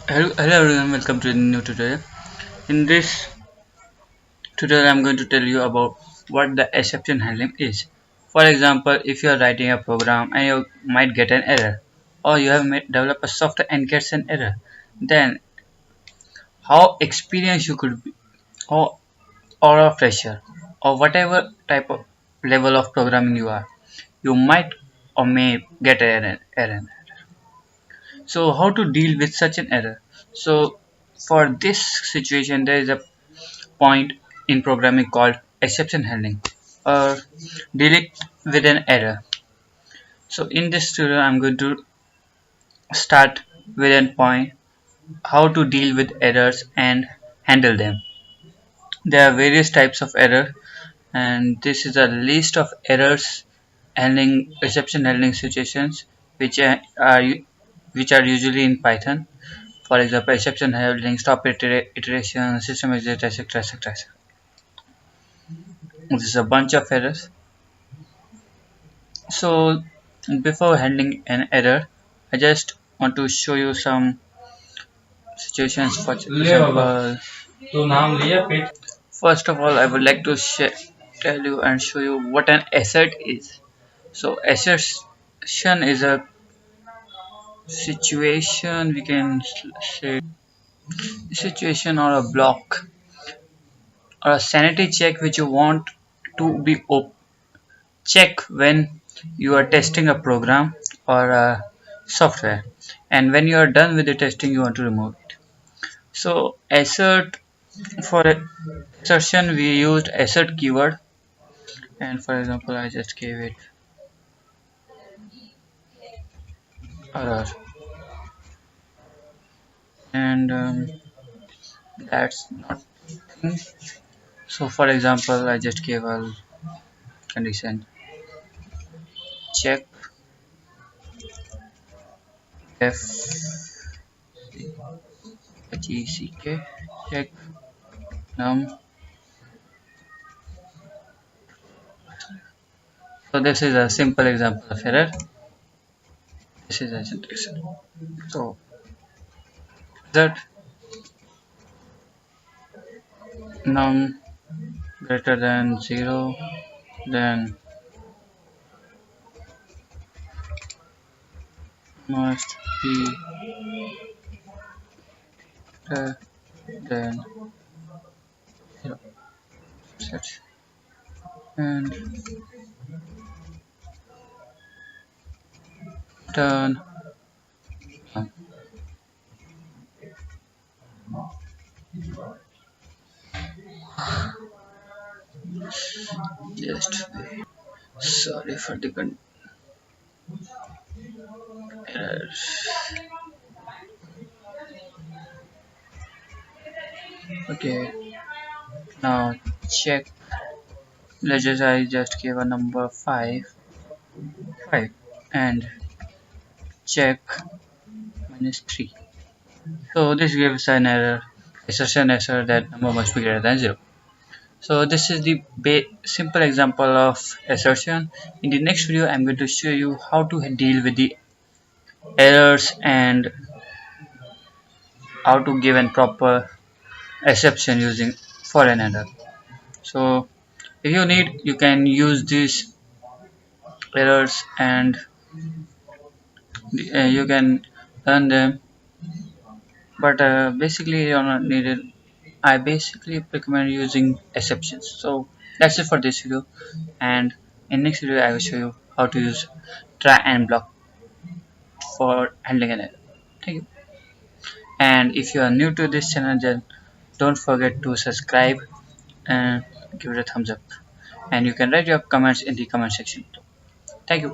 Hello everyone, welcome to the new tutorial. In this tutorial, I'm going to tell you about what the exception handling is. For example, if you are writing a program and you might get an error, or you have developed a software and gets an error, then how experienced you could be, or, or a fresher, or whatever type of level of programming you are, you might or may get an error. So how to deal with such an error? So for this situation, there is a point in programming called exception handling or dealing with an error. So in this tutorial I'm going to start with a point how to deal with errors and handle them. There are various types of error, and this is a list of errors handling exception handling situations which are usually in Python. For example, exception handling, stop iteration, system exit, etc. etc. This is a bunch of errors. So before handling an error, I just want to show you some situations. For example, first of all, I would like to tell you and show you what an assert is. So assertion is a situation, we can say situation or a block or a sanity check which you want to be check when you are testing a program or a software, and when you are done with the testing you want to remove it. So assert, for assertion we used assert keyword, and for example I just gave it error, and that's not thing. So for example I just gave a condition check f check num. So this is a simple example of error. This is a syntax. So that num greater than 0, then must be greater than 0. Such. And turn on. Just sorry for the errors. Okay, now check. Let's just I just give a number 5 and check -3. So this gives an error, assertion error that number must be greater than 0. So this is the simple example of assertion. In the next video I'm going to show you how to deal with the errors and how to give a proper exception using for an error. So if you need, you can use these errors and you can learn them, but basically you're not needed. I basically recommend using exceptions. So that's it for this video, and in next video I will show you how to use try and block for handling an error. Thank you. And if you are new to this channel, then don't forget to subscribe and give it a thumbs up, and you can write your comments in the comment section. Thank you.